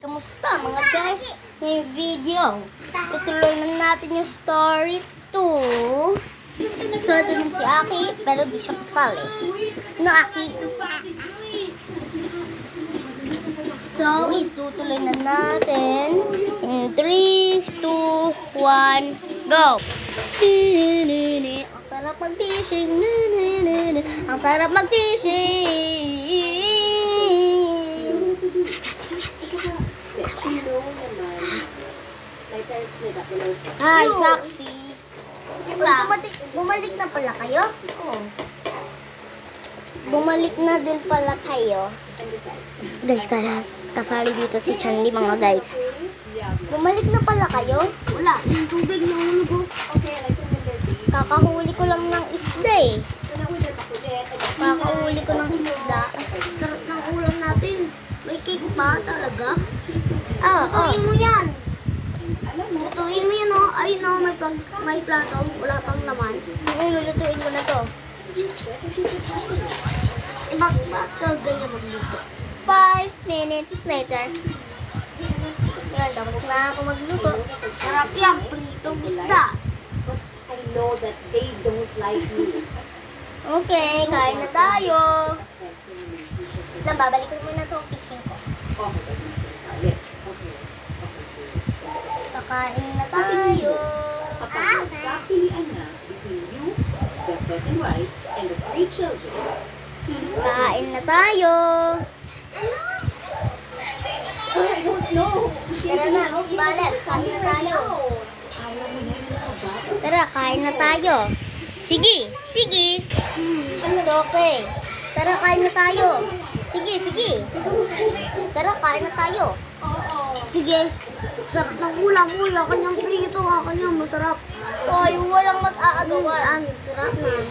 Kamusta mga guys? Ngayong video, tutuloy na natin yung story 2. So, dun si Aki, pero di siya kasali. No, Aki? So, itutuloy na natin in 3, 2, 1, go! Ang sarap mag-fishing. Ang sarap mag-fishing. Hi, Saxy. Bumalik na pala kayo? Oo. Bumalik na din pala kayo. Guys, kasali dito si Chandy mga guys. Bumalik na pala kayo? Wala, yung tubig na hulog. Kakahuli ko lang ng isda eh. Kakahuli ko ng isda. Sarap ng ulam natin. May cake pa talaga? Lutuin mo yan. Lutuin mo yan, oh. Ay, no, may plato. Wala pang laman. Lulutuin ko na to. Bakit ganyan magluto? 5 minutes later. Yan, tapos na ako magluto. Sarap yan, pritong isda. I know that they don't like me. Okay, kain na tayo. Babalik ko muna itong fishing ko. Kakain na tayo. Kapag magkapilian na between you, the certain wife, and the 3 children, sino? Kain na tayo. I don't know. Tara na, Balas, kain na tayo. Tara, kain na tayo. Sige. It's okay. Tara, kain na tayo. Sige. Tara, kain na tayo. Sige. Sarap ng ulam. Uy, ako niyang prito. Ako niyang masarap. Ay, walang mag-aagawa. Sarap na.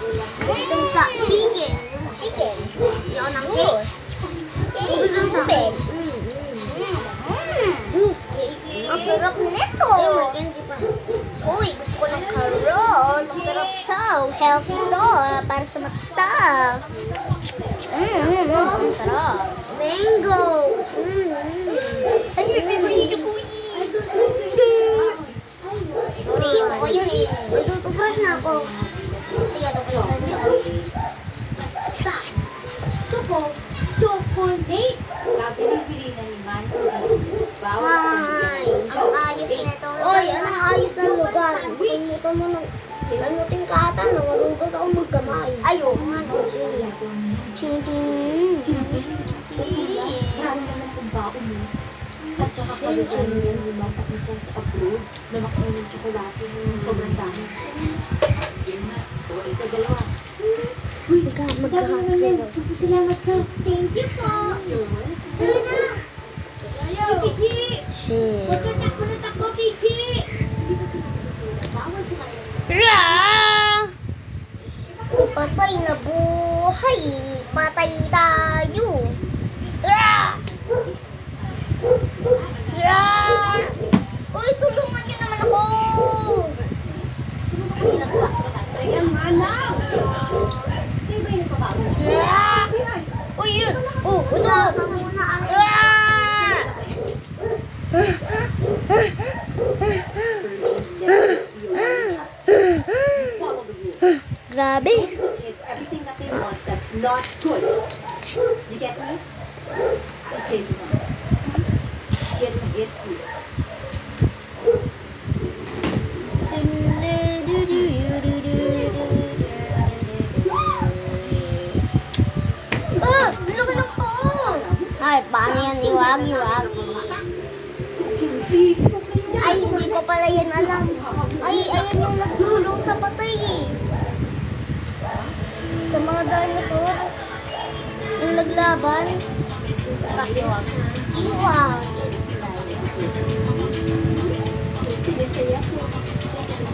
Itong sa chicken. Yan ang cake. Tubig lang sa akin. Juice cake. Ang sarap nito. Uy, gusto ko ng carrot. Masarap to. Healthy to. Para sa mata. Ang sarap. Mango. Ano yung favorite ko Sorry, ako yun eh. Tutubras na ako. Sige, tutubras na din ako. Chocolate. Kabili-bili na ni Man. Hi. Ang ayos na itong lugar. Oy, anong ayos na lugar? Kalimutan mo nang lanutin ka ata. Nawarugas ako magkamay. Ayaw, ano? Ching. Marami naman kung baon mo. At saka pa rin yung lumapakisan sa abroad na makain ng tsokolate sobrang dami. Yun na. O, ito dalawa. Magkahapon. Salamat ka. Thank you po. Dali na. Kiki! Shit. Takbo, Kiki! Patay na buhay. Patay tayo. Uy, tulungan niyo naman ako. Ayan, manaw! Hindi ba yung pabago? Uy, yun. Oh, ito. Grabe. It's everything that they want that's not good. You get me? Okay, get me. Laki ng paa. Ay, paano yan? Iwag. Ay, hindi ko pala yan alam. Ay, ayan yung nagdulong sa patay eh. Sa mga dinosaur. Yung naglaban. Kasi wag. Iwag. Sige, ko.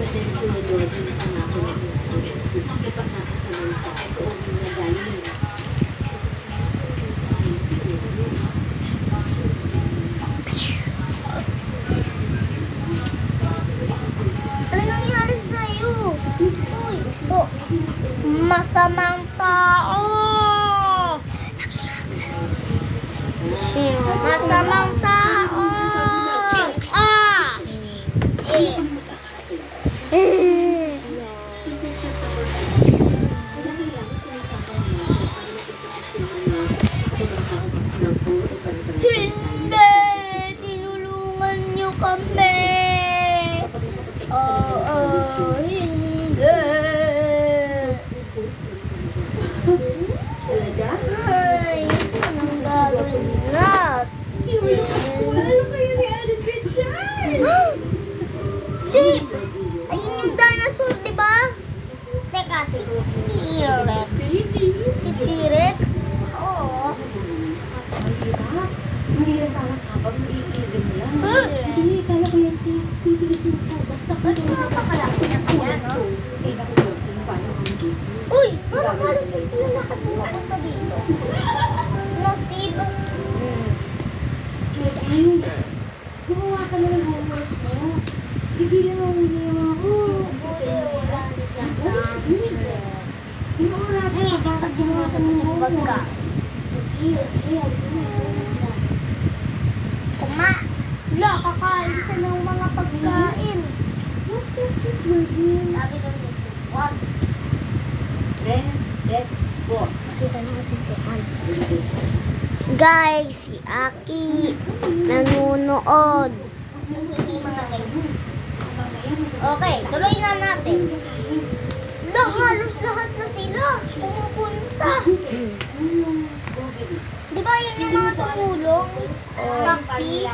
Sinunod yung pangako na ipagkakasalan siya kung nagaling. Ano nangyari sa'yo? Uy, masamang tao. Masamang tao. kami. Hindi. Talaga? Ay, anong gagawin natin? Ano kayo ni Alan Richard? Steve! Ayun yung dinosaur, di ba? Teka, si T-Rex. Si T-Rex? Oo. Hindi lang parang kapag maiigil lang. Huh? Hindi, kaya ko yan titilisin ko. Basta ko Ba't napakalaki na kaya, no? Hindi na ko yung parang hindi. Uy, parang halos na sila lahat pumunta dito. No, Steve? Kaya ayun, gumawa ka na ng homework mo. Bigyan mo muna yung mga Buti wala na siyang dinosaur. Yung oras, Ay, dapat ginawa ko ng bagka. Kuma! Wala, kakain siya ng mga pagkain. What is this word mean? Sabi ng Mr. Wag. Let's go. Kita natin si Alex. Guys, si Aki nanonood. Mga guys. Okay, tuloy na natin. Halos lahat na sila pumupunta. Di ba yan yung mga tumulong? Taxi?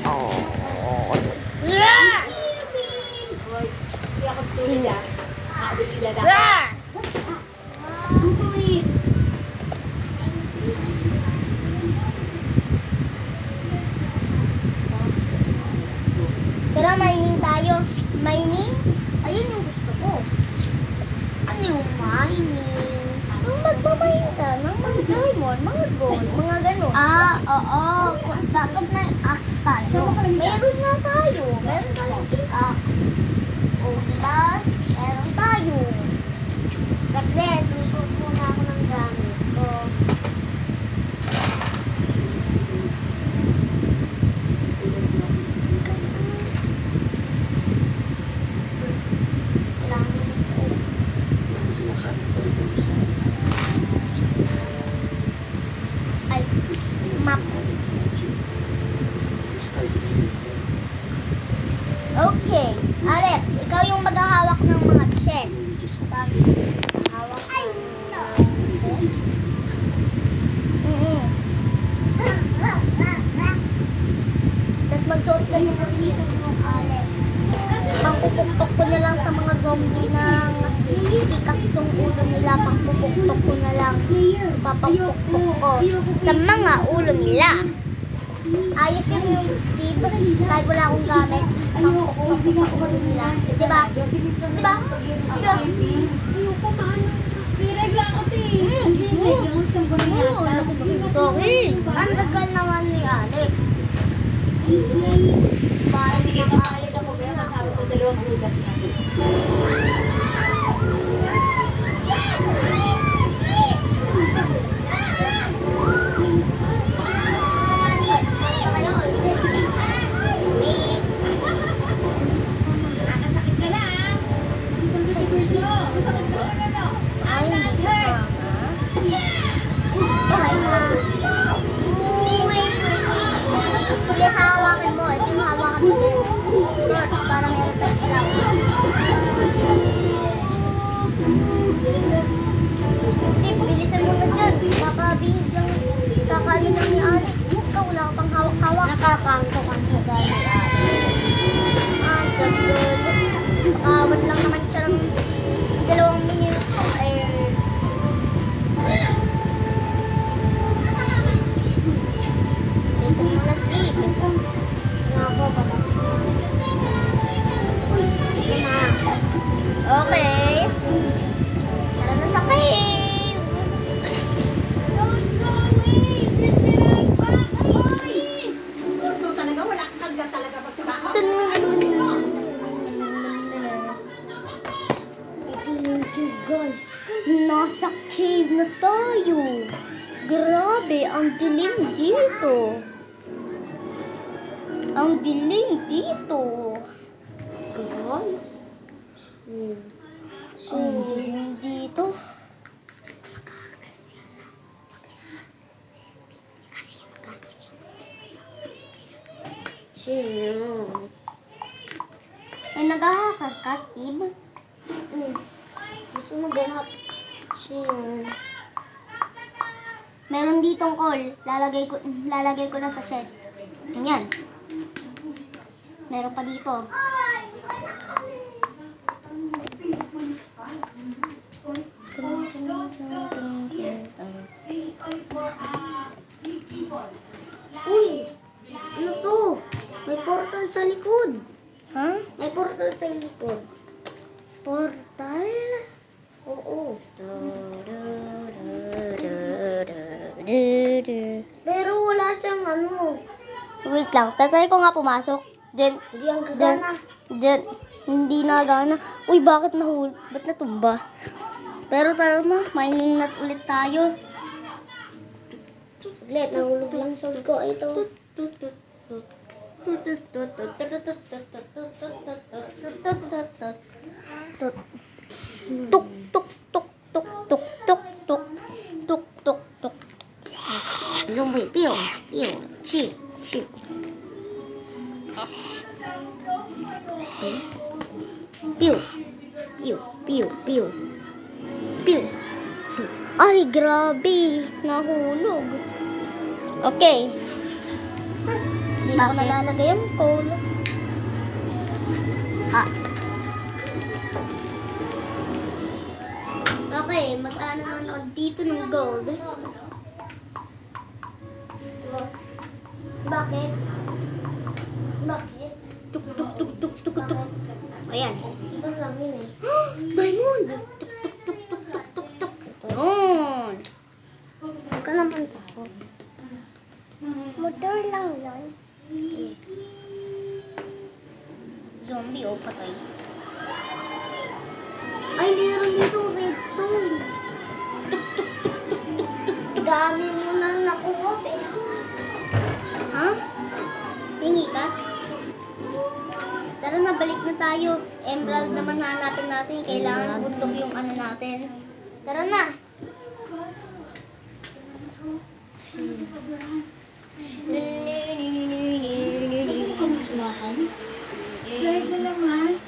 Oo. Yeah! Hindi ako tulad. Nakabit sila dapat. Yeah! Wait. Tara, mining tayo. Mining? Ayun yung gusto ko. Ano yung mining? Ang magmamine ka ng mga diamond, mga gold, mga ganun. Oo. Dapat may axe tayo. Meron nga tayo. Meron tayo axe. O, diba? Meron tayo. Saglit, susuot muna ako ng gamit ko. Ay, map. Okay, Alex, ikaw yung maghahawak ng mga chess. Sabi, hawak ng chess. Tapos magsuot ka din ng shield, Alex. Pangpupuktok ko na lang sa mga zombie ng pickaxe tong ulo nila. Pangpupuktok ko na lang. Papampuktok ko sa mga ulo nila. Ayos yun yung Steve. Kahit wala akong gamit, pangpuktok ko sa ulo nila. Diba? Diba? Diba? Ayoko maano. May regla ako, Sorry. Ang dagal naman ni Alex. Parang hindi ka makakalit ako kaya masabi ko 2 hugas na. Ay, hindi kasama. Okay na. Wait. Hindi, hawakan mo. Ito yung hawakan mo din. George, para meron tayong ilaw. Steve, bilisan mo na dyan. Kakabihis lang. Kakalo lang ni Alex. Ikaw, wala ka pang hawak-hawak. Nakakanto-kanto dahil ni Alex. Ah, so good. Nakawad lang naman siya ng 2 minuto. Bilisan mo na, Steve. Ako, patapos na. Ito na. Okay. Tara na sa cave. Ito talaga, wala kang kalga talaga magtrabaho. Guys, nasa cave na tayo. Grabe, ang dilim dito. Ang dilim dito. Guys. Ang dilim dito. Ay, naghahakar ka, Steve? Gusto mo ganap. Meron ditong call. Lalagay ko na sa chest. Yan. Meron pa dito. Uy! Ano to? May portal sa likod. Ha? May portal sa likod. Portal? Oo. Pero wala siyang ano. Wait lang. Tatry ko nga pumasok. Hindi ang gagana. Hindi na gana. Uy, bakit ba't natumba? Pero tara na, mining na ulit tayo. Saglit, nahulog lang sa ko ito. Tuk tuk tuk tuk tuk tuk tuk tuk tuk tuk. Zombie, pew, pew, chill, chill. Pew, pew, pew, pew, pew. Ay, grabe, nahulog. Okay. Hindi na ako nalalagay ang coal. Okay, magkano naman ako dito ng gold? Bakit? Bakit? Tuk tuk tuk tuk tuk tuk. Ayan. Ito lang yun eh. Diamond! Tuk tuk tuk tuk tuk tuk tuk. Ayun. Huwag ka naman takot. Motor lang yan. Zombie o patay. Ay, meron dito redstone. Tuk tuk tuk tuk tuk tuk. Dami mo na nakuha, pero. Ha? Hingi ka? Tara na, balik na tayo. Emerald naman hanapin natin. Kailangan bundok yung ano natin. Tara na. Pangsilahan? Like na naman.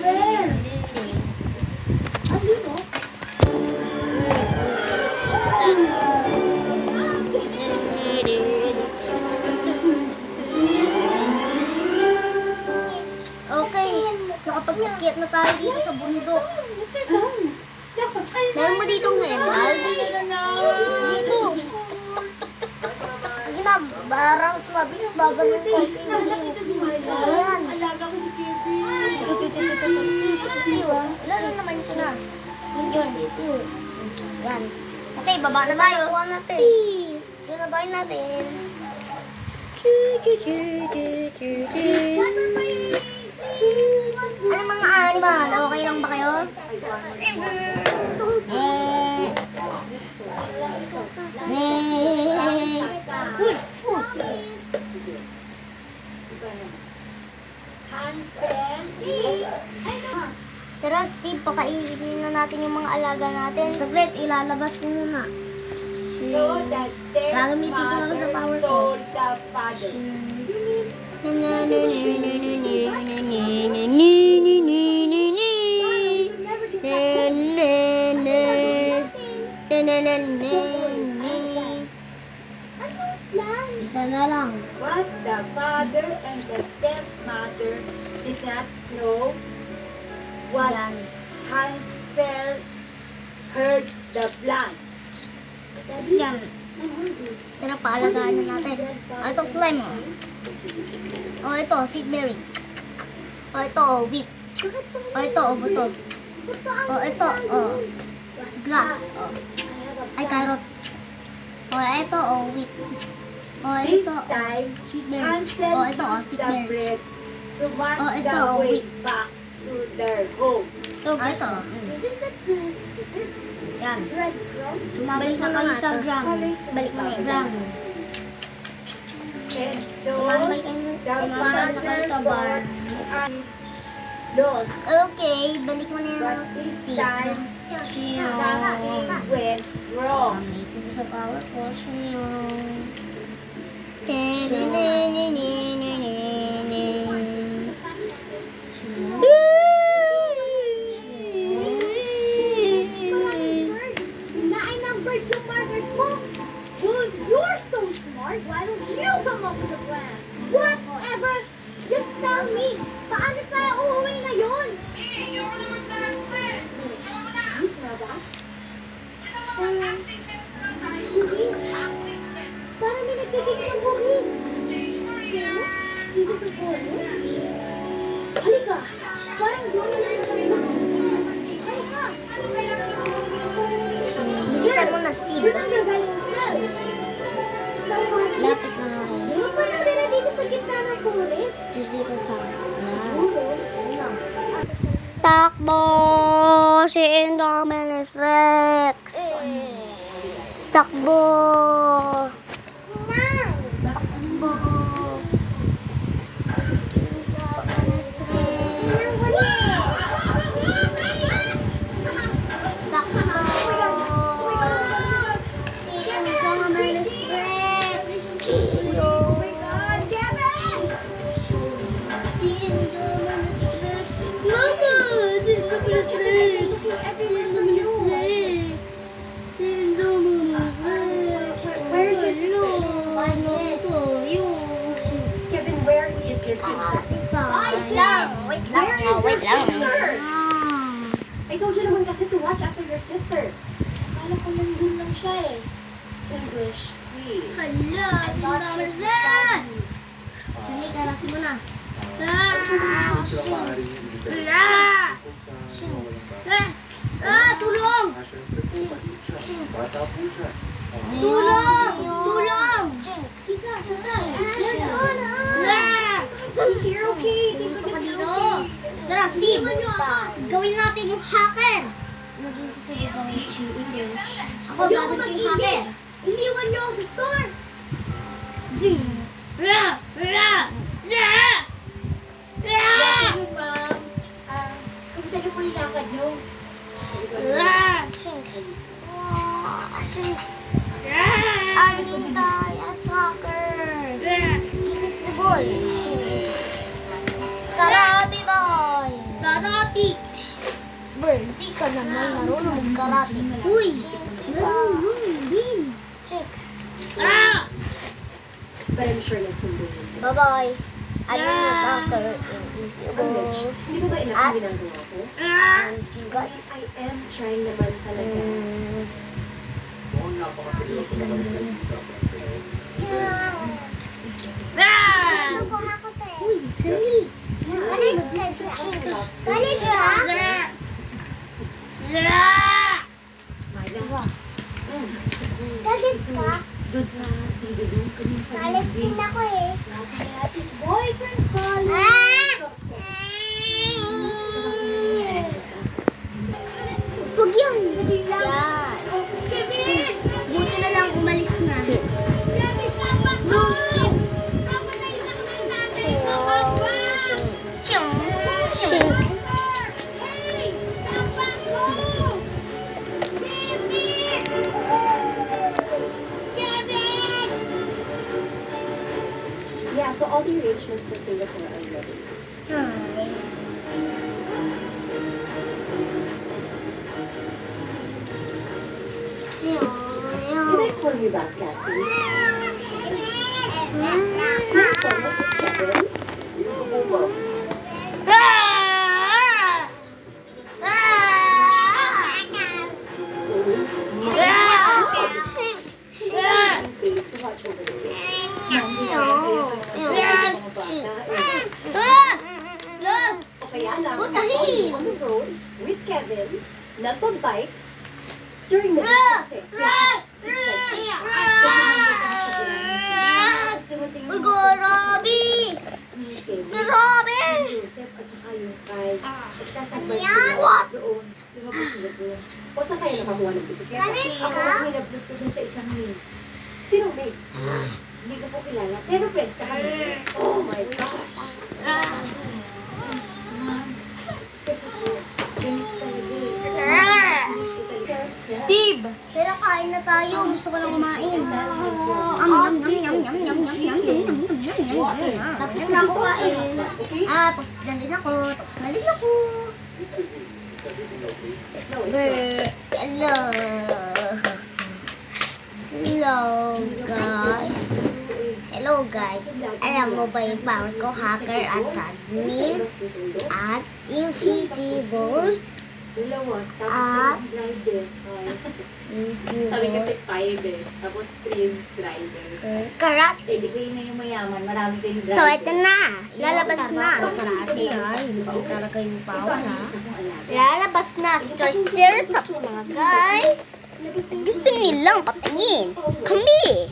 Where? Andito? Okay, nakapag-akyat na tayo dito sa bundok. Meron mo ditong emerald? Dito. Sige na, barang mabilis, babalik ko. Ayan. Wala na naman ito na. Yun. Yan. Okay, baba na tayo. Kuha natin. Ito na bahay natin. Ano mga animal? Okay lang ba kayo? Hey! Food! Food! Tara, Steve, pakainin na natin yung mga alaga natin. Saglit, ilalabas ko muna. Gagamitin ko lang sa power ko. Isa na lang. What the father and the stepmother did not know what Hansel heard the plant. Yan. Tara, paalagaan na natin. Ito, slime. Oh, ito, sweet berry. Oh, ito, wheat. Oh, ito, buto. Oh, ito, grass. Oh. Ay, carrot. Oh, ito, wheat. Oh, ito, sweet berry. Oh, ito, sweet berry. Oh, ito, wheat. Back to their home. Oh, ito. Yan. Balik na kayo sa gram. Balik mo na yung gram. And so, Balik the na kayo sa bar. and lost. Okay, balik mo na But yung this Steve. time, something went wrong. sa power force niyo. Numbered yung markers mo. Well, you're so smart. Why don't you come up with a plan? Whatever. Just tell me. Paano tayo uuwi ngayon? Miss Mada? Parang may nagtitigil ng buhis. Dito sa polo? Halika. Parang doon na lang kami. Halika. Bilisan mo na, Steve. Doon ang gagaling ang smell. Lapit na ako. Di ba pa natira dito sa gitna ng forest? Dito sa Oo. Takbo si Indominus Rex. Takbo. Takbo. Indominus Rex. Takbo. Si Indominus Rex. Chilo. Si Indominus Rex. Mama! Si Indominus Rex. Si Indominus Rex. Si Indominus Rex. Where's your sister? Ano to? Kevin, where is your sister? Wait lang. Wait lang. Where is Wait your lang. sister? I told you naman kasi to watch after your sister. Akala ko nandun lang siya eh. English, please. Hala, si Indominus Rex. Sini, karas mo na. Tulong! Bata po siya. Tulong! Tulong! Chika, chika. Is here okay? Dito ka dito. Tara, Steve. Gawin natin yung hacker. Ako, gagawin ko yung hacker. Iniwan niyo ako sa store. Ding! Ra! Ra! Ra! Ra! Yun, ma'am. Kamusta niyo po yung lakad niyo? Ra! Shink! Shink! Anti-attacker! Invisible! Shink! Karate tayo! Karate! Bird, di ka naman marunong mag-karate. Uy! Shink! Ah! But I'm sure nagsundo yun. Bye-bye! Anti-attacker! Invisible! Hindi ba ba enough yung ginagawa ko? Anti-guts! I am trying naman talaga. Noon napakasarap naman sa Uy, Charlie! Galit ka sa Galit ka? Myla. Galit ka? Doon sa TV room, kanina pa Galit din ako eh. His boyfriend calling. Huwag yan! Yan! Kevin! Buti na lang umalis na. Kevin, tama ko! No, Steve! Tama na yung ng nanay ko, papa! Ching! Ching! Hey! Tama ko! Kevin! Kevin! Yeah, so all the arrangements for Singapore are ready. Can I call you back, Kathy? Yes, almost with Kevin. Dito po, ma'am. Please, to watch over the kids. O kaya lang, Butahin! on the road with Kevin, nagbabike during the Uy, grabe! Grabe! Ano yan? What? O saan kayo nakakuha ng bisikleta? Galing Ako ka? ang hinablot ko dun sa isang maid. Sinong maid? Hindi ko po kilala. Pero friends ka kami. Oh my gosh. Steve! Tira ka! kain na tayo. Gusto ko lang kumain. Tapos na ako kain. Tapos na din ako. Tapos na din ako. Hello. Hello, guys. Hello, guys. Alam mo ba yung bawat ko, hacker at admin at invisible at Sabi kasi invisible 5 tapos 3 driver. karat. Di kayo na yung mayaman, marami kayong driver. So, ito na. Lalabas na. Karate, ay. Hindi talaga yung power, ha? Lalabas na si Triceratops, mga guys. Gusto nilang patayin. Kami.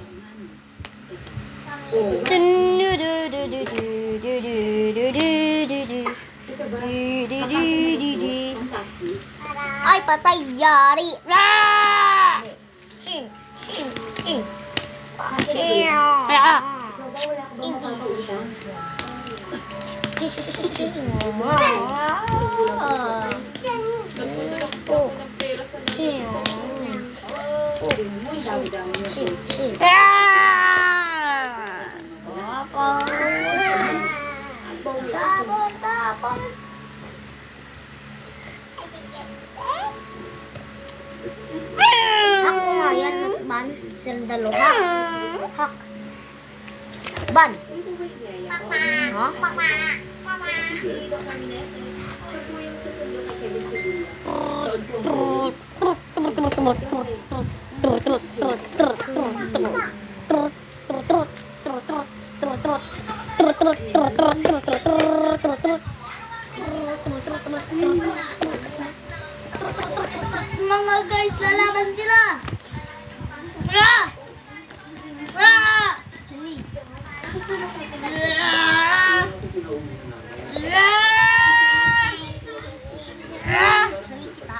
Ay, patay, yari. Ching, ching, ching. Ching. Ako nga yan, ban. Sandalo, hak. Hak. Ban. Ha? Mga guys, lalaban sila! Ah! Ah! Chani. Ah! Ah! Chani kita.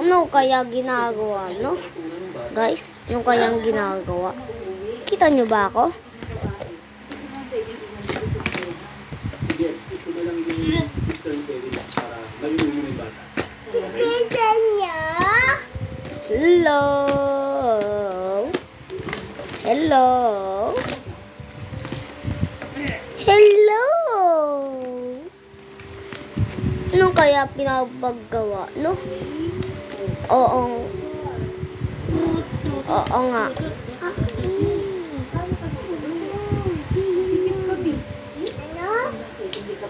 Ano kaya ginagawa, no? Guys, ano kayang ginagawa? Kita nyo ba ako? Yes, gusto na lang yung Mr. David para nalimunin mo yung bata. Kita niya? Hello? Hello? Hello? Ano kaya pinapagawa, no? Oo. Oo nga.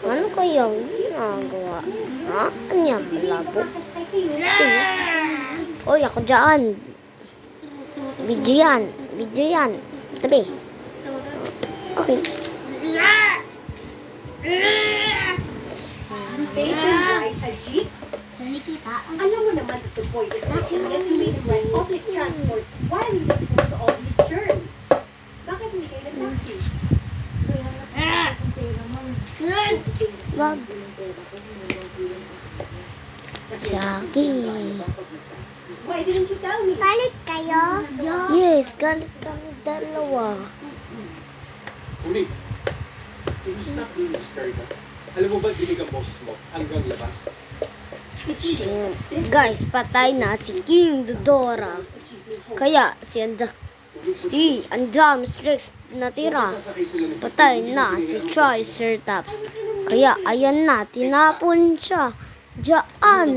Ano kayang ginagawa? Ha? Ano yan? Malabo? Sino? Oy, ako dyan. Video yan. Video yan. Tabi. Okay. They can ride a jeep. Nakikita? Alam mo naman that the boy is not yet made to ride public transport while he's exposed to all these germs. Bakit hindi kayo nag-taxi? Wag. Saki. Why didn't you tell me? Galit kayo? Yes, galit kami dalawa. Ulit, can you stop being hysterical? Alam mo ba, dinig ang boses mo hanggang labas? Guys, patay na si King Dodora. Kaya si Andam Strix natira. Patay na si Triceratops. Kaya ayan na, tinapon siya. Diyan.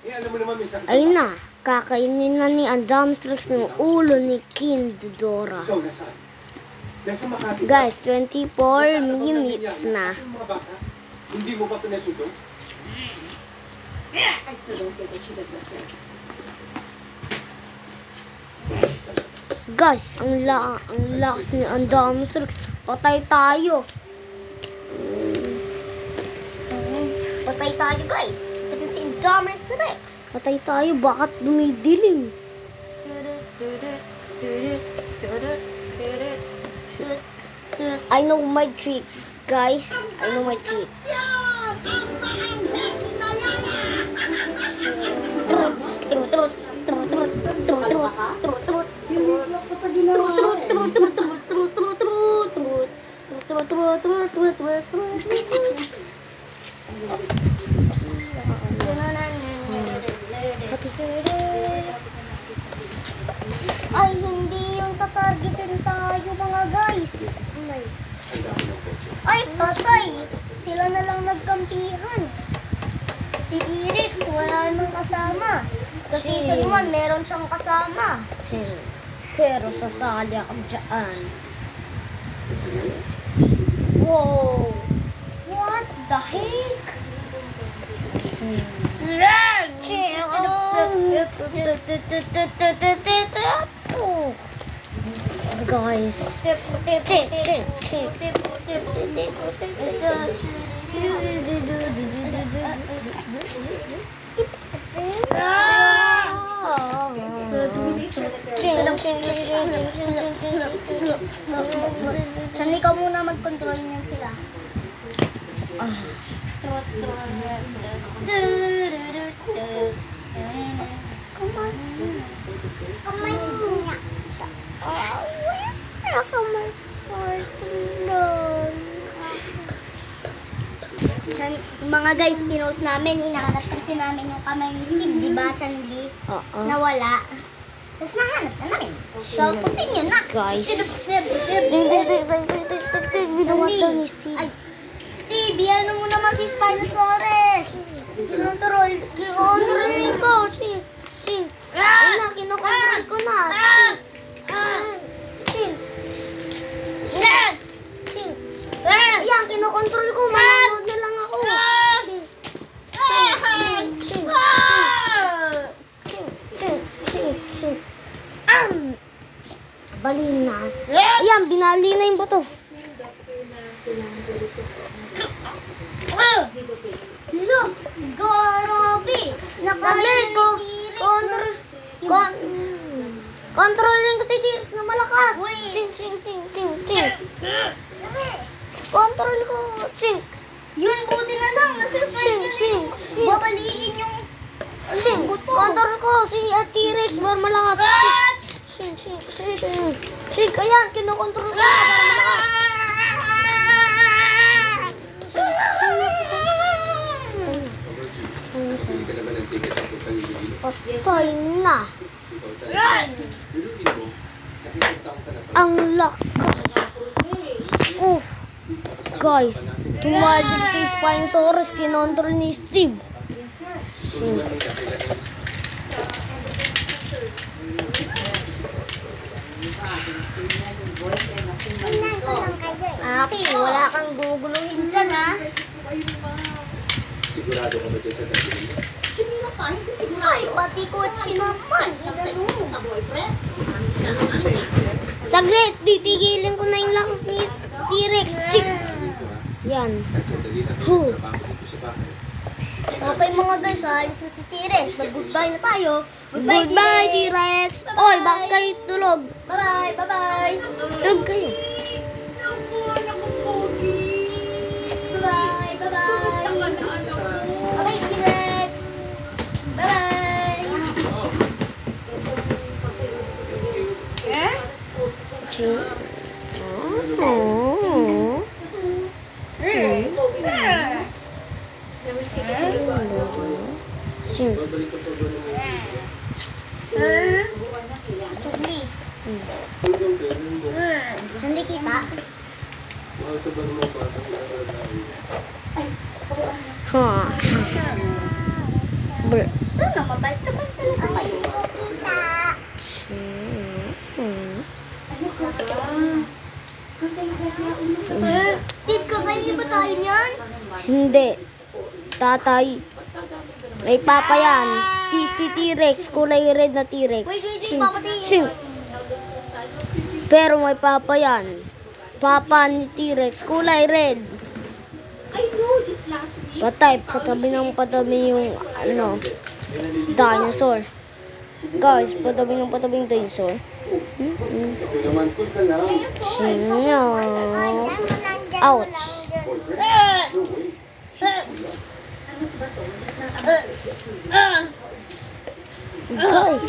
Eh, alam mo naman, may sakit. Ay na, kakainin na ni Andam Strix ng ulo ni King Dodora. Ikaw, nasaan? Nasa Makati. Guys, 24 minutes na. Yung mga bata, hindi mo pa pinasundo? I still don't get what she did this way. Guys, ang lakas ni Andam Strix. Patay tayo. Patay tayo, guys. Ito si Andam Strix. Patay tayo, bakit dumidilim? I know my trick, guys. I know my trick. Ay, hindi yung tatargetin tayo mga guys. Ang dami ng kotse. Ay, patay! Sila na lang nagkampihan. Si T-Rex, wala nang kasama. Sa season 1, meron siyang kasama. Pero sasali ako dyan. Wow! What the heck? Guys. Sanli ka muna mag-control niyan sila. Kamay niya. Kamay mga guys, pinost namin, hinahanap kasi namin yung kamay ni Steve, di ba, Chanli? Oo. Nawala. Tapos nahanap na namin. So, continue na. Guys. Chanli. Ay, Steve, ano mo naman si Spinosaurus? Kinontrolin ko. Ching. Ayun na, kinokontrol ko na. Ching. Yan, kinokontrol ko. Manonood na lang ako. Ching. Bali na. Ayan, binali na yung buto. Lo, grabe. Nakaya ko. Kontrolin ko si T-Rex na malakas. Ching. Kontrol ko. Ching. Yun, buti na lang. Na-surprise yun. Babaliin yung buto. Kontrol ko si T-Rex para malakas. Ching. Ching, ayan. Kinokontrol ko na para malakas. Bili ka naman ng ticket ang puntang Iloilo. Patay na. Ikaw tayo. Iloilo mo, nakikita ko ka na pala. Ang lakas. Oh, guys. Tumalig si Spinosaurus. Kinontrol ni Steve. Aki, wala kang guguluhin dyan, ha? Sigurado ka ba dyan sa tabi mo? Ay, pati kotse naman. Inano. Saglit, titigilin ko na yung lakas ni T-Rex. Chick. Yan. Sandali lang. Huh. Trabaho dito sa bahay. Okay mga guys, alis na si T-Rex. Mag-goodbye na tayo. Goodbye, T-Rex. Oy, bakit kayo tulog? Bye-bye. Tulog kayo. Bye-bye. Bye-bye, T-Rex. Bye-bye. Oh. Babalik ka pa ba naman? Chubli. Hanggang ganun ba? Hindi kita. Mahal ka ba naman batang nakalalayo? Ha. Sana mabait naman talaga kayo. Kita. Steve, kakain ba tayo niyan? Hindi. Tatay. May papa yan. Si T-Rex. Kulay red na T-Rex. Wait, Ching. papatiin. Ching. Pero may papa yan. Papa ni T-Rex. Kulay red. I know, just last week. Patay. Patabi yung dinosaur. Guys, patabi ng dinosaur. Ito naman, cool ka lang. Sino? Ouch. Boyfriend? No way.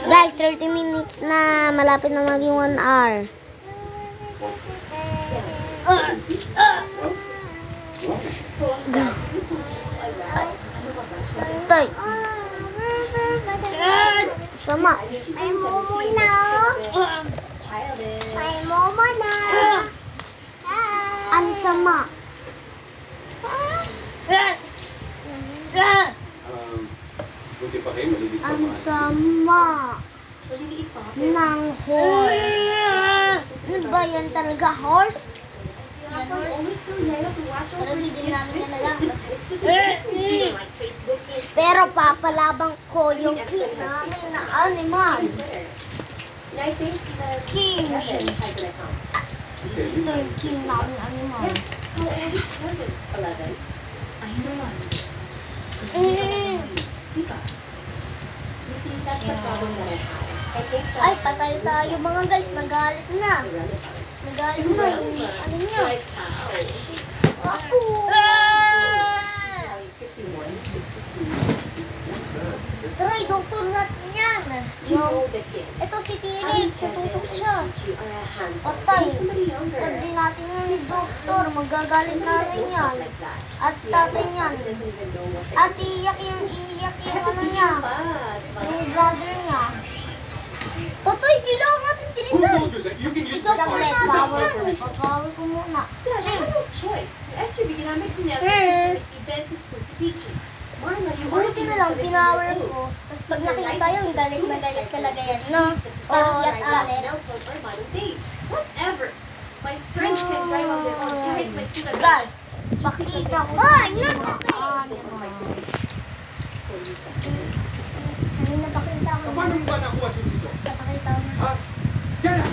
Guys, 30 minutes na. Malapit na maging 1 hour. Tay. sama. May momo na. Childish. May momo na. Ang sama. Buti pa kayo, maliliit pa Ang mga. sama Maliliit pa. ng horse. Ano ba yan talaga, horse? Yan, horse. Always feel yellow to watch Pero over di din namin yan alam. It's the thing. Like Facebook is Pero papalabang ko yung king namin na animal. And I think that King. Kevin has an account. Ito yung king namin animal. How old is Kevin? 11. I know. Diba? You see, that's the problem that I have. I think that Ay, patay tayo mga guys. Nagalit na. Nagalit na yung ano niya. like how? Ako! Like 51. Try, doktor natin yan. You know the kid. Ito si T-Rex. Natusok siya. You are a handful. Patay. Find somebody younger. Pag di natin yan ni doktor, magagalit natin yan. Like that. At tatay niyan. Doesn't even know what At iyak yung ano niya. Yung brother niya. Patay, kailangan natin Who bilisan. told you that you can use Ikaw this po for na without bawal ko. permission? Pagkawal ko muna. Gosh, I have no choice. The SUV ginamit ko niya sa event sa school si Peachy. Marla, you Buti na lang, pinawar ko. Tapos pag nakita yung galit na galit talaga yan, no? Tapos at Alex. Whatever. My friends can drive on their own. Kahit may student. Guys, pakita ko. Ay, Kanina pakita ko. Paano mo ba nakuha susi ito? Pakita ko na. Ha? Diana!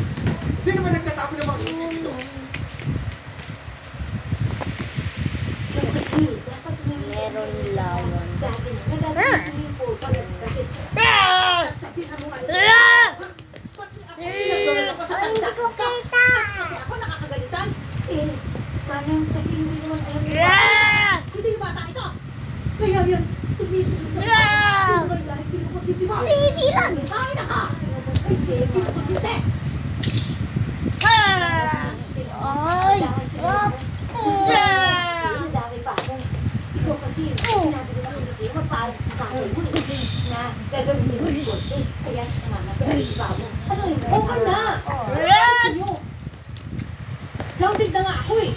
Sino ba nagtatago ng mga susi dito? Meron lawan. Ay, hindi ko kita. Ako nakakagalitan. Parang kasi hindi naman alam. Hindi yung bata ito. Kaya yan, tumitis sa sunoy dahil kinukonsiti mo. Hindi lang. Ay, naka! Ay, kinukonsiti. Ay, Dami pa ako. Ikaw kasi, sinabi nila ko hindi magpaalam sa tatay mo eh. Na gagawin niyo yung kurso. Kaya naman, nagkakaiba mo. Ano yun? Okay na! Grounded na nga ako eh.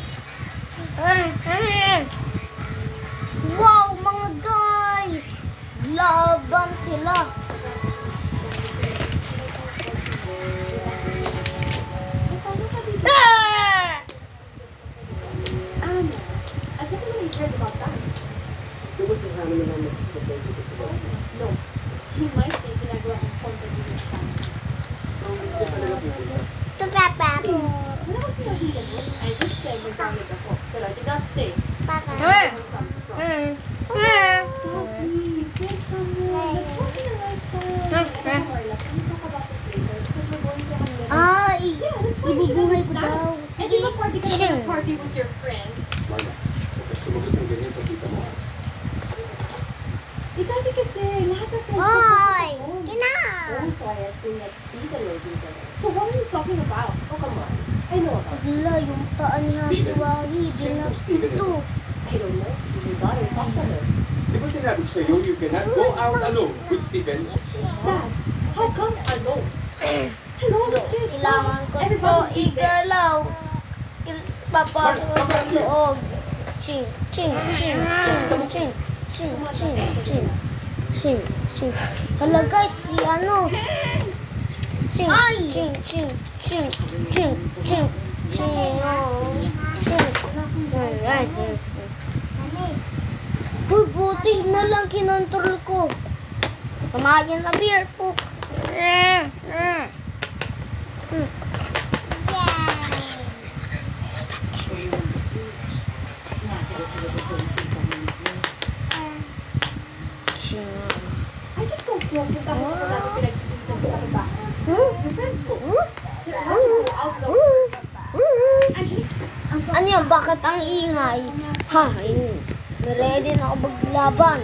Wow, mga guys! Laban sila. Paano ka dito? Ana, as if nobody cares about that. No. He might think ginagawa ang content niya sa akin. Ito, Papa. Wala ko sinabi na mo. I just said nagkamit ako. Pero I did not say. Papa. Please, just from me. Let's talk in a light Let's talk about this later. Because we're going to have Ah, Yeah, that's why you should ibubuhay ko understand. daw. Eh, di ba party ka Sure. naman party with your friends? Marla, huwag ka sumagot ng ganyan sa tita mo. ha? Eh, dati kasi, lahat ng friends Oy! ko. Kina! Oh, so I assume that Steven will be there. So what are you talking about? Oh, come on. I know about it. Wala, yung paan na Steven. tuwari. Sino Steven Ito. ito? I don't know. You gotta talk to her. Di ba sinabi ko sa'yo, you cannot go out alone with Steven? Dad, how come alone? Hello, it's just Kailangan ko to Everybody be there. igalaw. Papasok ko sa loob. Ching, ching, ching, ching, ching, ching, ching, ching, ching, ching. Hala guys, si ano? Ching, ching, ching, ching, ching, ching, ching, Uy, buti na lang kinontrol ko. Sama yan na beer poop. I just don't feel good ako na dati pinag-iitan ko sa bahay. Your friends ko. They're happy to go out though. Actually, Ano yun? Bakit ang ingay? Ha, ready na ako maglaban.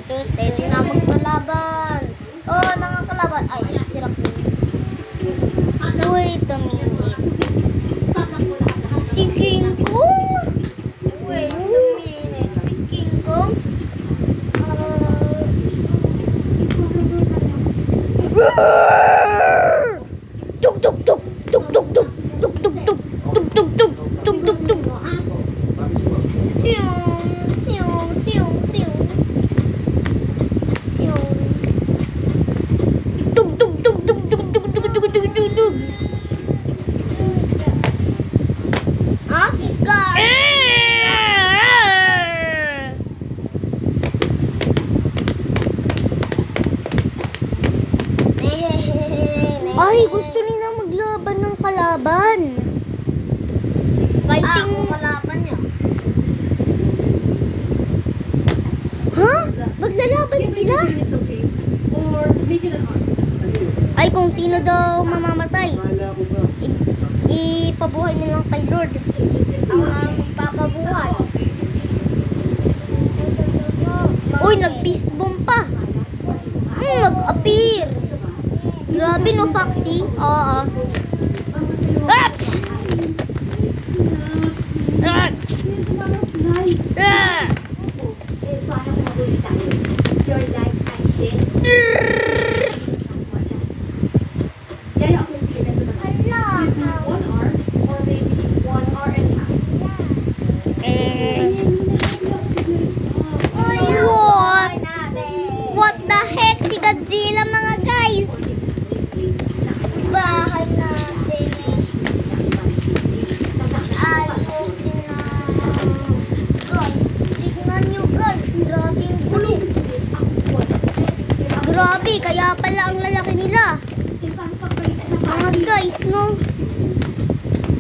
Ready na magpalaban. Oh, nakakalaban. Ay, sirap yun. Wait a minute. Si King Kong? Wait a minute. Si King Kong? Maglalaban sila? It's okay. Or make it an art. Ay, kung sino daw mamamatay, Akala ko ba? ipabuhay nilang kay Lord. Ang papabuhay. Uy, nag-peace bomb pa. Mag-appear. Grabe no, Foxy. Oo. Aps! Aps! Ah! Eh, paano kung mabulit tayo? Your life has been... Yaya, okay, sige, ganito na. You do 1 hour or maybe 1 hour and a half. What? What the heck? Si Godzilla, mga guys. Bahay natin. Ayusin na. Guys, tignan nyo guys. Grabe yung gulo. Grabe, kaya pala ang lalaki nila. Mga guys, no?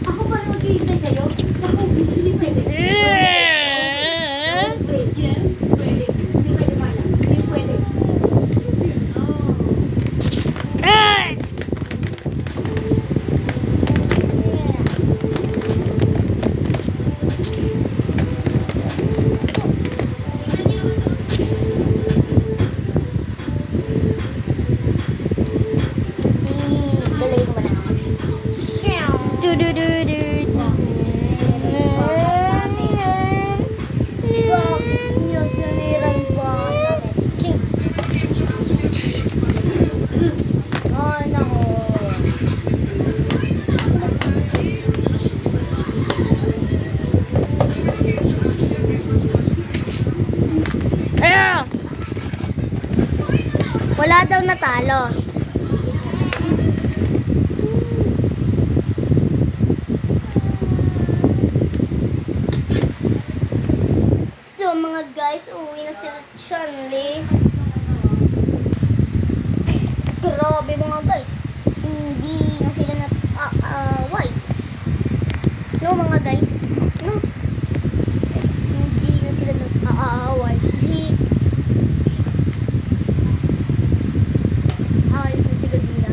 Ako pa rin mag-iintay kayo? Ako, hindi pwede. Yes, pwede. Hindi pwede, Maya. Hindi pwede. Dalawin mo na. Du-du-du-du. Bakit nyo sinira yung bahay namin? Ay, nako. Wala daw natalo. So mga guys, uwi na sila Chunli. Grabe mga guys. Hindi na sila nag-aaway. No mga guys. No. Hindi na sila nag-aaway. Alis na si Godzilla.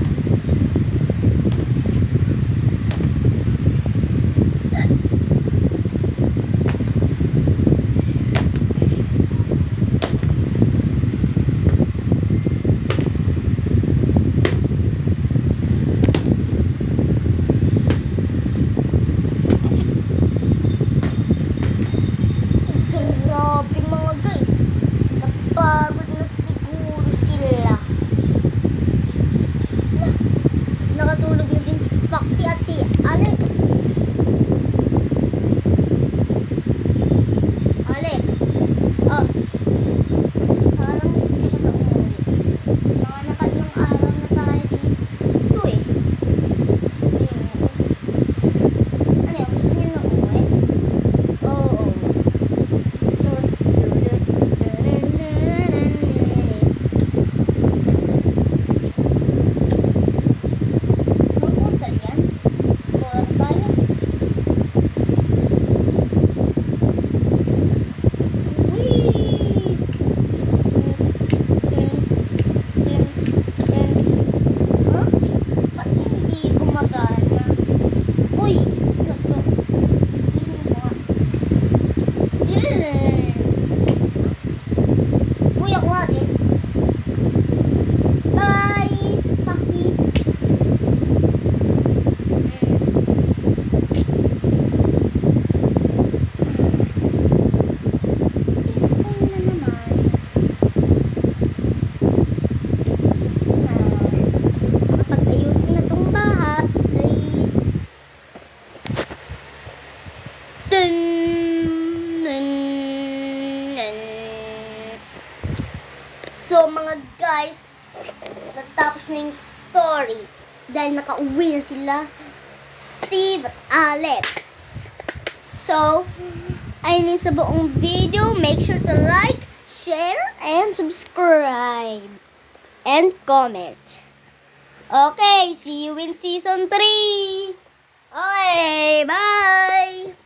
Grabe mga guys. Napagod na siguro sila. Nakatulog na din si Foxy at si Alex. Alex. Oh. Parang gusto ko na umuwi. Mga nakailang araw na tayo dito eh. Ano yun? Gusto niyo na umuwi? Oo. Portal yan? Portal tayo? Whee! Huh? Ba't hindi gumagana? Uy! Ano to? Hindi mo nga. Uy, ako nga din. Bye! Taxi! Peaceful na naman. Kapag ayusin na tong bahay, Dun, dun, dun. So mga guys, natapos na yung story dahil nakauwi na sila Steve at Alex. So, ayun yung sa buong video. Make sure to like, share, and subscribe. And comment. Okay, see you in season 3. Okay, bye!